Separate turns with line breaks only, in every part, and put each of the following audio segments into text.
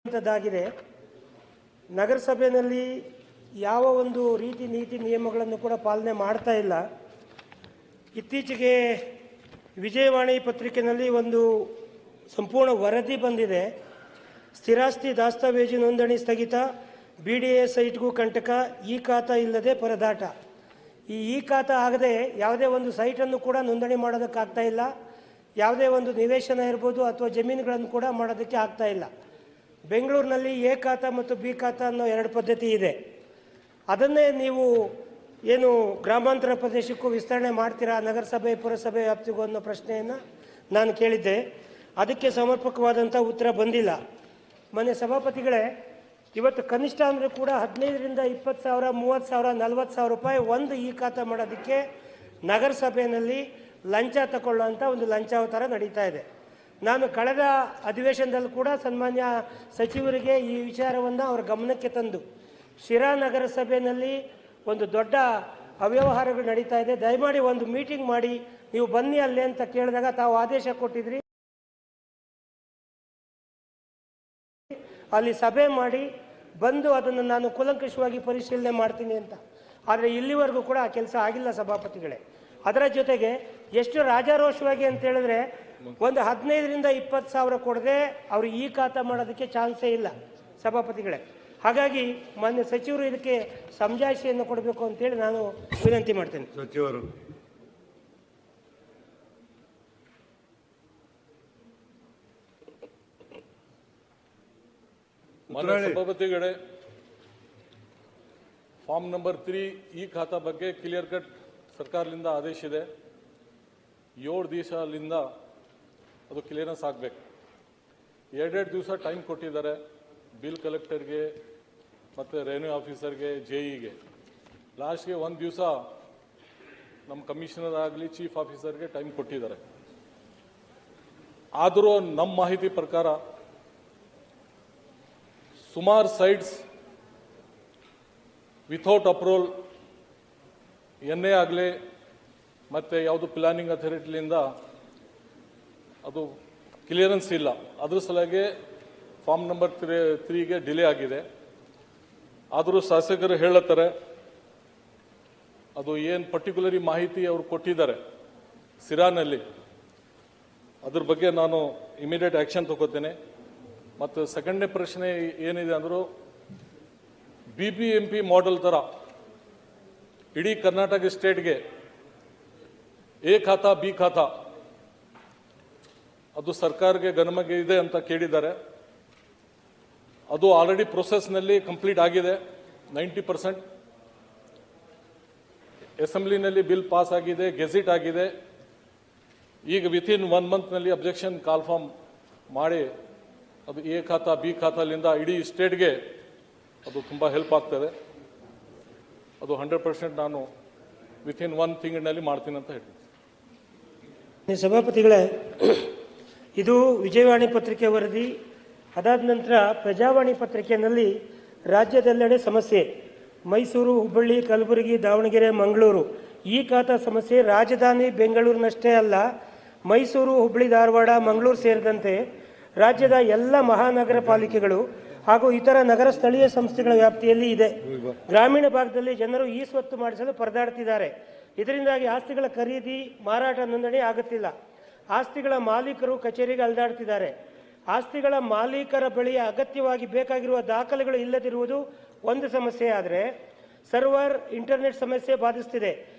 ಾಗಿದೆ ನಗರಸಭೆಯಲ್ಲಿ ಯಾವ ಒಂದು ರೀತಿ ನೀತಿ ನಿಯಮಗಳನ್ನು ಕೂಡ ಪಾಲನೆ ಮಾಡ್ತಾ ಇಲ್ಲ. ಇತ್ತೀಚೆಗೆ ವಿಜಯವಾಣಿ ಪತ್ರಿಕೆಯಲ್ಲಿ ಒಂದು ಸಂಪೂರ್ಣ ವರದಿ ಬಂದಿದೆ. ಸ್ಥಿರಾಸ್ತಿ ದಾಸ್ತಾವೇಜು ನೋಂದಣಿ ಸ್ಥಗಿತ, BDA ಸೈಟ್ಗೂ ಕಂಟಕ, ಈ ಖಾತಾ ಇಲ್ಲದೆ ಪರದಾಟ. ಈ ಖಾತಾ ಆಗದೆ ಯಾವುದೇ ಒಂದು ಸೈಟನ್ನು ಕೂಡ ನೋಂದಣಿ ಮಾಡೋದಕ್ಕಾಗ್ತಾ ಇಲ್ಲ. ಯಾವುದೇ ಒಂದು ನಿವೇಶನ ಇರ್ಬೋದು ಅಥವಾ ಜಮೀನುಗಳನ್ನು ಕೂಡ ಮಾಡೋದಕ್ಕೆ ಆಗ್ತಾ ಇಲ್ಲ. ಬೆಂಗಳೂರಿನಲ್ಲಿ ಎ ಖಾತಾ ಮತ್ತು ಬಿ ಖಾತಾ ಅನ್ನೋ ಎರಡು ಪದ್ಧತಿ ಇದೆ. ಅದನ್ನೇ ನೀವು ಏನು ಗ್ರಾಮಾಂತರ ಪ್ರದೇಶಕ್ಕೂ ವಿಸ್ತರಣೆ ಮಾಡ್ತೀರಾ, ನಗರಸಭೆ ಪುರಸಭೆ ವ್ಯಾಪ್ತಿಗೂ ಅನ್ನೋ ಪ್ರಶ್ನೆಯನ್ನು ನಾನು ಕೇಳಿದ್ದೆ. ಅದಕ್ಕೆ ಸಮರ್ಪಕವಾದಂಥ ಉತ್ತರ ಬಂದಿಲ್ಲ. ಮೊನ್ನೆ ಸಭಾಪತಿಗಳೇ, ಇವತ್ತು ಕನಿಷ್ಠ ಅಂದರೆ ಕೂಡ 15ರಿಂದ 20,000, 30,000, 40,000 ರೂಪಾಯಿ ಒಂದು ಈ ಖಾತಾ ಮಾಡೋದಕ್ಕೆ ನಗರಸಭೆಯಲ್ಲಿ ಲಂಚ ತಗೊಳ್ಳುವಂಥ ಒಂದು ಲಂಚಾವತಾರ ನಡೀತಾ ಇದೆ. ನಾನು ಕಳೆದ ಅಧಿವೇಶನದಲ್ಲಿ ಕೂಡ ಸನ್ಮಾನ್ಯ ಸಚಿವರಿಗೆ ಈ ವಿಚಾರವನ್ನು ಅವರ ಗಮನಕ್ಕೆ ತಂದು, ಶಿರಾ ನಗರಸಭೆಯಲ್ಲಿ ಒಂದು ದೊಡ್ಡ ಅವ್ಯವಹಾರಗಳು ನಡೀತಾ ಇದೆ, ದಯಮಾಡಿ ಒಂದು ಮೀಟಿಂಗ್ ಮಾಡಿ ನೀವು ಬನ್ನಿ ಅಲ್ಲೇ ಅಂತ ಕೇಳಿದಾಗ ತಾವು ಆದೇಶ ಕೊಟ್ಟಿದ್ರಿ. ಅಲ್ಲಿ ಸಭೆ ಮಾಡಿ ಬಂದು ಅದನ್ನು ನಾನು ಕೂಲಂಕಷವಾಗಿ ಪರಿಶೀಲನೆ ಮಾಡ್ತೀನಿ ಅಂತ. ಆದರೆ ಇಲ್ಲಿವರೆಗೂ ಕೂಡ ಆ ಕೆಲಸ ಆಗಿಲ್ಲ ಸಭಾಪತಿಗಳೇ. ಅದರ ಜೊತೆಗೆ ಎಷ್ಟು ರಾಜಾರೋಷವಾಗಿ ಅಂತ ಹೇಳಿದ್ರೆ, ಒಂದು 15ರಿಂದ 20,000 ಕೊಡದೆ ಅವರು ಈ ಖಾತಾ ಮಾಡೋದಕ್ಕೆ ಚಾನ್ಸೇ ಇಲ್ಲ ಸಭಾಪತಿಗಳೇ. ಹಾಗಾಗಿ ಮಾನ್ಯ ಸಚಿವರು ಇದಕ್ಕೆ ಸಮಜಾಯಿಷಿಯನ್ನು ಕೊಡಬೇಕು ಅಂತೇಳಿ ನಾನು ವಿನಂತಿ ಮಾಡ್ತೇನೆ.
ಸಚಿವರು
ಸಭಾಪತಿಗಳೇ, ಫಾರ್ಮ್ ನಂಬರ್ 3 ಈ ಖಾತಾ ಬಗ್ಗೆ ಕ್ಲಿಯರ್ ಕಟ್ ಸರ್ಕಾರದಿಂದ ಆದೇಶ ಇದೆ. 7 ದಿವಸದಿಂದ ಅದು ಕ್ಲಿಯರೆನ್ಸ್ ಆಗಬೇಕು. 2 ದಿವಸ ಟೈಮ್ ಕೊಟ್ಟಿದ್ದಾರೆ ಬಿಲ್ ಕಲೆಕ್ಟರ್ಗೆ ಮತ್ತು ರೆವೆನ್ಯೂ ಆಫೀಸರ್ಗೆ, JEಗೆ. ಲಾಸ್ಟ್ಗೆ 1 ದಿವಸ ನಮ್ಮ ಕಮಿಷನರ್ ಆಗಲಿ ಚೀಫ್ ಆಫೀಸರ್ಗೆ ಟೈಮ್ ಕೊಟ್ಟಿದ್ದಾರೆ. ಆದರೂ ನಮ್ಮ ಮಾಹಿತಿ ಪ್ರಕಾರ ಸುಮಾರು ಸೈಟ್ಸ್ ವಿಥೌಟ್ ಅಪ್ರೂವಲ್ NA ಆಗಲಿ ಮತ್ತು ಯಾವುದು ಪ್ಲಾನಿಂಗ್ ಅಥಾರಿಟಿಯಿಂದ ಅದು ಕ್ಲಿಯರೆನ್ಸ್ ಇಲ್ಲ. ಅದ್ರ ಸಲುವಾಗಿ ಫಾರ್ಮ್ ನಂಬರ್ 3ಗೆ ಡಿಲೇ ಆಗಿದೆ. ಆದರೂ ಶಾಸಕರು ಹೇಳುತ್ತಾರೆ, ಅದು ಏನು ಪರ್ಟಿಕ್ಯುಲರಿ ಮಾಹಿತಿ ಅವರು ಕೊಟ್ಟಿದ್ದಾರೆ ಸಿರಾನಲ್ಲಿ, ಅದ್ರ ಬಗ್ಗೆ ನಾನು ಇಮಿಡಿಯೇಟ್ ಆ್ಯಕ್ಷನ್ ತಗೋತೇನೆ. ಮತ್ತು ಸೆಕೆಂಡ್ನೇ ಪ್ರಶ್ನೆ ಏನಿದೆ ಅಂದರೂ, BBMP ಮಾಡೆಲ್ ಥರ ಇಡೀ ಕರ್ನಾಟಕ ಸ್ಟೇಟ್ಗೆ ಎ ಖಾತಾ ಬಿ ಖಾತಾ ಅದು ಸರ್ಕಾರಕ್ಕೆ ಗಮನಕ್ಕೆ ಇದೆ ಅಂತ ಕೇಳಿದ್ದಾರೆ. ಅದು ಆಲ್ರೆಡಿ ಪ್ರೊಸೆಸ್ನಲ್ಲಿ ಕಂಪ್ಲೀಟ್ ಆಗಿದೆ. 90% ಅಸೆಂಬ್ಲಿನಲ್ಲಿ ಬಿಲ್ ಪಾಸ್ ಆಗಿದೆ, ಗೆಜೆಟ್ ಆಗಿದೆ. ಈಗ ವಿತಿನ್ 1 ಮಂತ್ನಲ್ಲಿ ಅಬ್ಜೆಕ್ಷನ್ ಕಾಲ್ ಫಾರ್ಮ್ ಮಾಡಿ ಅದು ಎ ಖಾತಾ ಬಿ ಖಾತಾಲಿಂದ ಇಡೀ ಸ್ಟೇಟ್ಗೆ ಅದು ತುಂಬ ಹೆಲ್ಪ್ ಆಗ್ತದೆ. ಅದು 100% ನಾನು ವಿತಿನ್ 1 ತಿಂಗಳಿನಲ್ಲಿ ಮಾಡ್ತೀನಿ ಅಂತ ಹೇಳ್ತೀನಿ.
ಸಭಾಪತಿಗಳೇ, ಇದು ವಿಜಯವಾಣಿ ಪತ್ರಿಕೆ ವರದಿ. ಅದಾದ ನಂತರ ಪ್ರಜಾವಾಣಿ ಪತ್ರಿಕೆಯಲ್ಲಿ ರಾಜ್ಯದೆಲ್ಲೆಡೆ ಸಮಸ್ಯೆ, ಮೈಸೂರು, ಹುಬ್ಬಳ್ಳಿ, ಕಲಬುರಗಿ, ದಾವಣಗೆರೆ, ಮಂಗಳೂರು ಈ ಖಾತಾ ಸಮಸ್ಯೆ ರಾಜಧಾನಿ ಬೆಂಗಳೂರಿನಷ್ಟೇ ಅಲ್ಲ, ಮೈಸೂರು, ಹುಬ್ಬಳ್ಳಿ, ಧಾರವಾಡ, ಮಂಗಳೂರು ಸೇರಿದಂತೆ ರಾಜ್ಯದ ಎಲ್ಲ ಮಹಾನಗರ ಪಾಲಿಕೆಗಳು ಹಾಗೂ ಇತರ ನಗರ ಸ್ಥಳೀಯ ಸಂಸ್ಥೆಗಳ ವ್ಯಾಪ್ತಿಯಲ್ಲಿ ಇದೆ. ಗ್ರಾಮೀಣ ಭಾಗದಲ್ಲಿ ಜನರು ಈ ಸ್ವತ್ತು ಮಾಡಿಸಲು ಪರದಾಡ್ತಿದ್ದಾರೆ. ಇದರಿಂದಾಗಿ ಆಸ್ತಿಗಳ ಖರೀದಿ, ಮಾರಾಟ, ನೋಂದಣಿ ಆಗುತ್ತಿಲ್ಲ. ಆಸ್ತಿಗಳ ಮಾಲೀಕರು ಕಚೇರಿಗೆ ಅಲೆದಾಡ್ತಿದ್ದಾರೆ. ಆಸ್ತಿಗಳ ಮಾಲೀಕರ ಬಳಿ ಅಗತ್ಯವಾಗಿ ಬೇಕಾಗಿರುವ ದಾಖಲೆಗಳು ಇಲ್ಲದಿರುವುದು ಒಂದು ಸಮಸ್ಯೆ. ಆದರೆ ಸರ್ವರ್, ಇಂಟರ್ನೆಟ್ ಸಮಸ್ಯೆ ಬಾಧಿಸುತ್ತಿದೆ.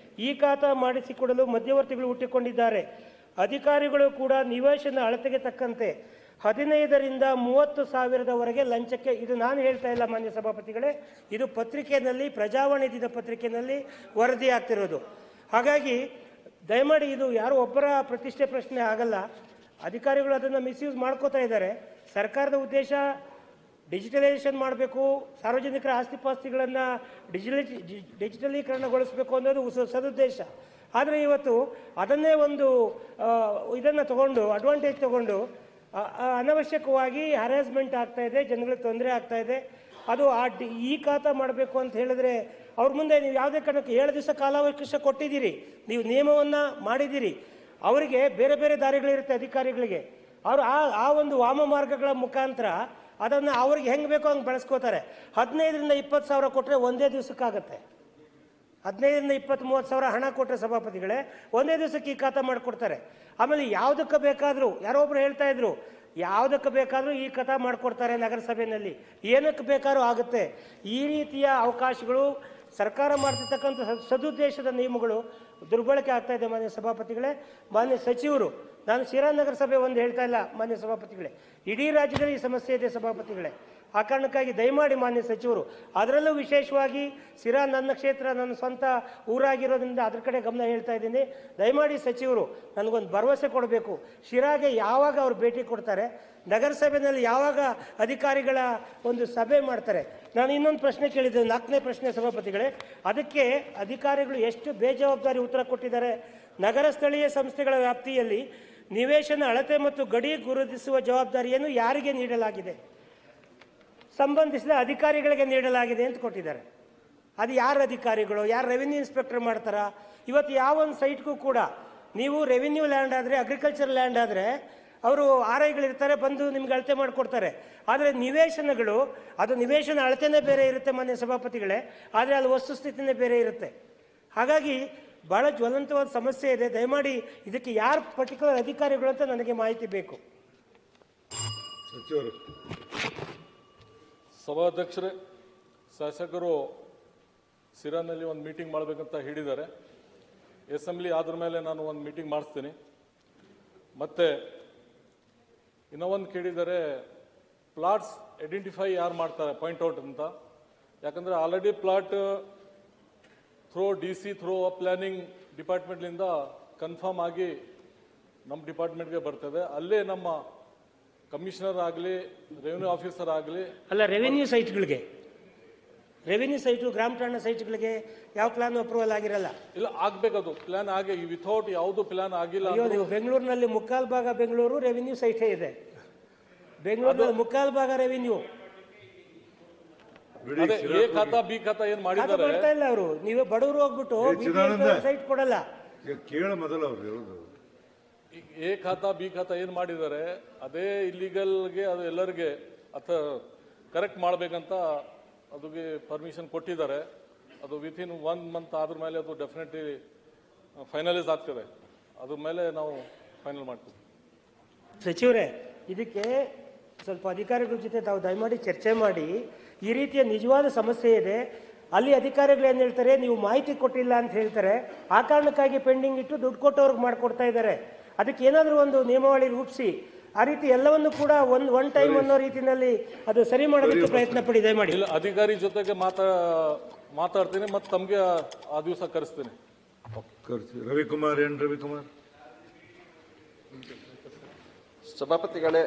ಈ ಖಾತಾ ಮಾಡಿಸಿಕೊಡಲು ಮಧ್ಯವರ್ತಿಗಳು ಹುಟ್ಟಿಕೊಂಡಿದ್ದಾರೆ. ಅಧಿಕಾರಿಗಳು ಕೂಡ ನಿವೇಶನ ಅಳತೆಗೆ ತಕ್ಕಂತೆ 15ರಿಂದ 30 ಸಾವಿರದವರೆಗೆ ಲಂಚಕ್ಕೆ, ಇದು ನಾನು ಹೇಳ್ತಾ ಇಲ್ಲ ಮಾನ್ಯ ಸಭಾಪತಿಗಳೇ, ಇದು ಪತ್ರಿಕೆಯಲ್ಲಿ, ಪ್ರಜಾವಾಣಿಜ್ಯದ ಪತ್ರಿಕೆಯಲ್ಲಿ ವರದಿ ಆಗ್ತಿರೋದು. ಹಾಗಾಗಿ ದಯಮಾಡಿ ಇದು ಯಾರು ಒಬ್ಬರ ಪ್ರತಿಷ್ಠೆ ಪ್ರಶ್ನೆ ಆಗಲ್ಲ. ಅಧಿಕಾರಿಗಳು ಅದನ್ನು ಮಿಸ್ಯೂಸ್ ಮಾಡ್ಕೋತಾ ಇದ್ದಾರೆ. ಸರ್ಕಾರದ ಉದ್ದೇಶ ಡಿಜಿಟಲೈಸೇಷನ್ ಮಾಡಬೇಕು, ಸಾರ್ವಜನಿಕರ ಆಸ್ತಿಪಾಸ್ತಿಗಳನ್ನು ಡಿಜಿಟಲೀಕರಣಗೊಳಿಸಬೇಕು ಅನ್ನೋದು ಸದುದ್ದೇಶ. ಆದರೆ ಇವತ್ತು ಅದನ್ನೇ ಒಂದು ಇದನ್ನು ತಗೊಂಡು, ಅಡ್ವಾಂಟೇಜ್ ತಗೊಂಡು ಅನವಶ್ಯಕವಾಗಿ ಹ್ಯಾರಾಸ್ಮೆಂಟ್ ಆಗ್ತಾ ಇದೆ, ಜನಗಳಿಗೆ ತೊಂದರೆ ಆಗ್ತಾ ಇದೆ. ಅದು ಈ ಖಾತಾ ಮಾಡಬೇಕು ಅಂತ ಹೇಳಿದ್ರೆ ಅವ್ರ ಮುಂದೆ ನೀವು ಯಾವುದೇ ಕಾರಣಕ್ಕೆ 7 ದಿವಸ ಕಾಲಾವಕಾಶ ಕೊಟ್ಟಿದ್ದೀರಿ, ನೀವು ನಿಯಮವನ್ನು ಮಾಡಿದ್ದೀರಿ. ಅವರಿಗೆ ಬೇರೆ ಬೇರೆ ದಾರಿಗಳಿರುತ್ತೆ ಅಧಿಕಾರಿಗಳಿಗೆ. ಅವರು ಆ ಒಂದು ವಾಮ ಮಾರ್ಗಗಳ ಮುಖಾಂತರ ಅದನ್ನು ಅವ್ರಿಗೆ ಹೆಂಗೆ ಬೇಕೋ ಹಂಗೆ ಬಳಸ್ಕೋತಾರೆ. 15ರಿಂದ 20 ಸಾವಿರ ಕೊಟ್ಟರೆ ಒಂದೇ ದಿವಸಕ್ಕಾಗತ್ತೆ. 15ರಿಂದ 20-30 ಸಾವಿರ ಹಣ ಕೊಟ್ಟರೆ ಸಭಾಪತಿಗಳೇ ಒಂದೇ ದಿವಸಕ್ಕೆ ಈ ಖಾತಾ ಮಾಡಿಕೊಡ್ತಾರೆ. ಆಮೇಲೆ ಯಾವುದಕ್ಕೆ ಬೇಕಾದರೂ ಯಾರೋ ಒಬ್ರು ಹೇಳ್ತಾ ಇದ್ರು, ಯಾವುದಕ್ಕೆ ಬೇಕಾದರೂ ಈ ಖಾತಾ ಮಾಡಿಕೊಡ್ತಾರೆ ನಗರಸಭೆಯಲ್ಲಿ, ಏನಕ್ಕೆ ಬೇಕಾದ್ರೂ ಆಗುತ್ತೆ. ಈ ರೀತಿಯ ಅವಕಾಶಗಳು ಸರ್ಕಾರ ಮಾಡ್ತಿರ್ತಕ್ಕಂಥ ಸದುದ್ದೇಶದ ನಿಯಮಗಳು ದುರ್ಬಳಕೆ ಆಗ್ತಾ ಇದೆ. ಮಾನ್ಯ ಸಭಾಪತಿಗಳೇ, ಮಾನ್ಯ ಸಚಿವರು, ನಾನು ಶಿರಾ ನಗರಸಭೆ ಒಂದು ಹೇಳ್ತಾ ಇಲ್ಲ ಮಾನ್ಯ ಸಭಾಪತಿಗಳೇ, ಇಡೀ ರಾಜ್ಯದಲ್ಲಿ ಈ ಸಮಸ್ಯೆ ಇದೆ ಸಭಾಪತಿಗಳೇ. ಆ ಕಾರಣಕ್ಕಾಗಿ ದಯಮಾಡಿ ಮಾನ್ಯ ಸಚಿವರು, ಅದರಲ್ಲೂ ವಿಶೇಷವಾಗಿ ಶಿರಾ ನನ್ನ ಕ್ಷೇತ್ರ, ನನ್ನ ಸ್ವಂತ ಊರಾಗಿರೋದ್ರಿಂದ ಅದ್ರ ಕಡೆ ಗಮನ ಹೇಳ್ತಾ ಇದ್ದೀನಿ. ದಯಮಾಡಿ ಸಚಿವರು ನನಗೊಂದು ಭರವಸೆ ಕೊಡಬೇಕು. ಶಿರಾಗೆ ಯಾವಾಗ ಅವ್ರು ಭೇಟಿ ಕೊಡ್ತಾರೆ, ನಗರಸಭೆಯಲ್ಲಿ ಯಾವಾಗ ಅಧಿಕಾರಿಗಳ ಒಂದು ಸಭೆ ಮಾಡ್ತಾರೆ. ನಾನು ಇನ್ನೊಂದು ಪ್ರಶ್ನೆ ಕೇಳಿದ್ದೆ, 4ನೇ ಪ್ರಶ್ನೆ ಸಭಾಪತಿಗಳೇ, ಅದಕ್ಕೆ ಅಧಿಕಾರಿಗಳು ಎಷ್ಟು ಬೇಜವಾಬ್ದಾರಿ ಉತ್ತರ ಕೊಟ್ಟಿದ್ದಾರೆ. ನಗರ ಸ್ಥಳೀಯ ಸಂಸ್ಥೆಗಳ ವ್ಯಾಪ್ತಿಯಲ್ಲಿ ನಿವೇಶನ ಅಳತೆ ಮತ್ತು ಗಡಿ ಗುರುತಿಸುವ ಜವಾಬ್ದಾರಿಯನ್ನು ಯಾರಿಗೆ ನೀಡಲಾಗಿದೆ, ಸಂಬಂಧಿಸಿದ ಅಧಿಕಾರಿಗಳಿಗೆ ನೀಡಲಾಗಿದೆ ಅಂತ ಕೊಟ್ಟಿದ್ದಾರೆ. ಅದು ಯಾರ ಅಧಿಕಾರಿಗಳು, ಯಾರು ರೆವಿನ್ಯೂ ಇನ್ಸ್ಪೆಕ್ಟರ್ ಮಾಡ್ತಾರಾ? ಇವತ್ತು ಯಾವ ಒಂದು ಸೈಟ್ಗೂ ಕೂಡ ನೀವು ರೆವಿನ್ಯೂ ಲ್ಯಾಂಡ್ ಆದರೆ, ಅಗ್ರಿಕಲ್ಚರ್ ಲ್ಯಾಂಡ್ ಆದರೆ ಅವರು ಆರ್ಐಗಳಿರ್ತಾರೆ, ಬಂದು ನಿಮ್ಗೆ ಅಳತೆ ಮಾಡಿಕೊಡ್ತಾರೆ. ಆದರೆ ನಿವೇಶನಗಳು, ಅದು ನಿವೇಶನ ಅಳತೆನೇ ಬೇರೆ ಇರುತ್ತೆ ಮಾನ್ಯ ಸಭಾಪತಿಗಳೇ, ಆದರೆ ಅಲ್ಲಿ ವಸ್ತುಸ್ಥಿತಿನೇ ಬೇರೆ ಇರುತ್ತೆ. ಹಾಗಾಗಿ ಭಾಳ ಜ್ವಲಂತವಾದ ಸಮಸ್ಯೆ ಇದೆ. ದಯಮಾಡಿ ಇದಕ್ಕೆ ಯಾರು ಪರ್ಟಿಕ್ಯುಲರ್ ಅಧಿಕಾರಿಗಳು ಅಂತ ನನಗೆ ಮಾಹಿತಿ ಬೇಕು.
ಸಚಿವರು.
ಸಭಾಧ್ಯಕ್ಷರೇ, ಶಾಸಕರು ಸಿರಾನಲ್ಲಿ ಒಂದು ಮೀಟಿಂಗ್ ಮಾಡಬೇಕಂತ ಹೇಳಿದ್ದಾರೆ. ಅಸೆಂಬ್ಲಿ ಆದ್ರ ಮೇಲೆ ನಾನು ಒಂದು ಮೀಟಿಂಗ್ ಮಾಡಿಸ್ತೀನಿ. ಮತ್ತೆ ಇನ್ನೂ ಒಂದು ಕೇಳಿದ್ದಾರೆ, ಪ್ಲಾಟ್ಸ್ ಐಡೆಂಟಿಫೈ ಯಾರು ಮಾಡ್ತಾರೆ ಪಾಯಿಂಟ್ ಔಟ್ ಅಂತ. ಯಾಕಂದರೆ already plot through DC through planning ಡಿಪಾರ್ಟ್ಮೆಂಟ್ಲಿಂದ ಕನ್ಫರ್ಮ್ ಆಗಿ ನಮ್ಮ ಡಿಪಾರ್ಟ್ಮೆಂಟ್ಗೆ ಬರ್ತದೆ. ಅಲ್ಲೇ ನಮ್ಮ ಕಮಿಷನರ್ ಆಗಲಿ, ರೆವಿನ್ಯೂ ಆಫೀಸರ್ ಆಗಲಿ,
ಅಲ್ಲ ರೆವಿನ್ಯೂ ಸೈಟ್ಗಳಿಗೆ, ರೆವಿನ್ಯೂ ಸೈಟು, ಗ್ರಾಮ ಠಾಣಾ ಸೈಟ್ಗಳಿಗೆ ಯಾವ ಪ್ಲಾನ್ ಅಪ್ರೂವಲ್ ಆಗಿರಲ್ಲ.
ಇಲ್ಲ, ಆಗ್ಬೇಕದು ಪ್ಲಾನ್ ಆಗಿ, ವಿಥೌಟ್ ಯಾವುದು ಪ್ಲಾನ್ ಆಗಿಲ್ಲ.
ಅಯ್ಯೋ, ನೀವು ಬೆಂಗಳೂರಿನಲ್ಲಿ ಮುಕ್ಕಾಲು ಭಾಗ ಬೆಂಗಳೂರು ರೆವಿನ್ಯೂ ಸೈಟೇ ಇದೆ. ಬೆಂಗಳೂರಿನಲ್ಲಿ ಮುಕ್ಕಾಲು ಭಾಗ ರೆವಿನ್ಯೂ.
ಅದೇ ಎ ಖಾತಾ ಬಿ ಖಾತಾ ಏನ್ ಮಾಡಿದ್ದಾರೆ
ಮಾಡ್ತಾ ಇಲ್ಲ ಅವರು. ನೀವು ಬಡವರು ಹೋಗ್ಬಿಟ್ಟು ಸೈಟ್ ಕೊಡಲ್ಲ.
ಕೇಳ ಮೊದಲು ಅವ್ರು ಹೇಳೋದು.
ಎ ಖಾತಾ ಬಿ ಖಾತಾ ಏನ್ ಮಾಡಿದ್ದಾರೆ, ಅದೇ ಇಲ್ಲಿಗಲ್ಗೆ ಅದು ಎಲ್ಲರಿಗೆ ಅಥವಾ ಕರೆಕ್ಟ್ ಮಾಡ್ಬೇಕಂತ ಅದಕ್ಕೆ ಪರ್ಮಿಷನ್ ಕೊಟ್ಟಿದ್ದಾರೆ. ಅದು ವಿತಿನ್ 1 ಮಂತ್ ಆದ್ರ ಮೇಲೆ ಅದು ಡೆಫಿನೆಟ್ಲಿ ಫೈನಲೈಸ್ ಆಗ್ತದೆ. ಅದ್ರ ಮೇಲೆ ನಾವು ಫೈನಲ್ ಮಾಡ್ತೀವಿ.
ಸಚಿವರೇ, ಇದಕ್ಕೆ ಸ್ವಲ್ಪ ಅಧಿಕಾರಿಗಳ ಜೊತೆ ತಾವು ದಯಮಾಡಿ ಚರ್ಚೆ ಮಾಡಿ. ಈ ರೀತಿಯ ನಿಜವಾದ ಸಮಸ್ಯೆ ಇದೆ. ಅಲ್ಲಿ ಅಧಿಕಾರಿಗಳು ಏನು ಹೇಳ್ತಾರೆ, ನೀವು ಮಾಹಿತಿ ಕೊಟ್ಟಿಲ್ಲ ಅಂತ ಹೇಳ್ತಾರೆ. ಆ ಕಾರಣಕ್ಕಾಗಿ ಪೆಂಡಿಂಗ್ ಇಟ್ಟು ದುಡ್ಡು ಕೊಟ್ಟವ್ರಿಗೆ ಮಾಡಿಕೊಡ್ತಾ ಇದ್ದಾರೆ. ಅದಕ್ಕೆ ಏನಾದರೂ ಒಂದು ನಿಯಮಾವಳಿ ರೂಪಿಸಿ ಆ ರೀತಿ ಎಲ್ಲವನ್ನು ಕೂಡ ಒನ್ ಟೈಮ್ ಅನ್ನೋ ರೀತಿಯಲ್ಲಿ ಅದು ಸರಿ ಮಾಡೋದಕ್ಕೆ ಪ್ರಯತ್ನ ಪಡಿ ದಯಮಾಡಿ.
ಇಲ್ಲ, ಅಧಿಕಾರಿ ಜೊತೆಗೆ ಮಾತಾಡ್ತೀನಿ ಮತ್ತು ತಮಗೆ ಆ ದಿವಸ ಕರೆಸ್ತೀನಿ.
ರವಿಕುಮಾರ್. ರವಿಕುಮಾರ್
ಸಭಾಪತಿಗಳೇ,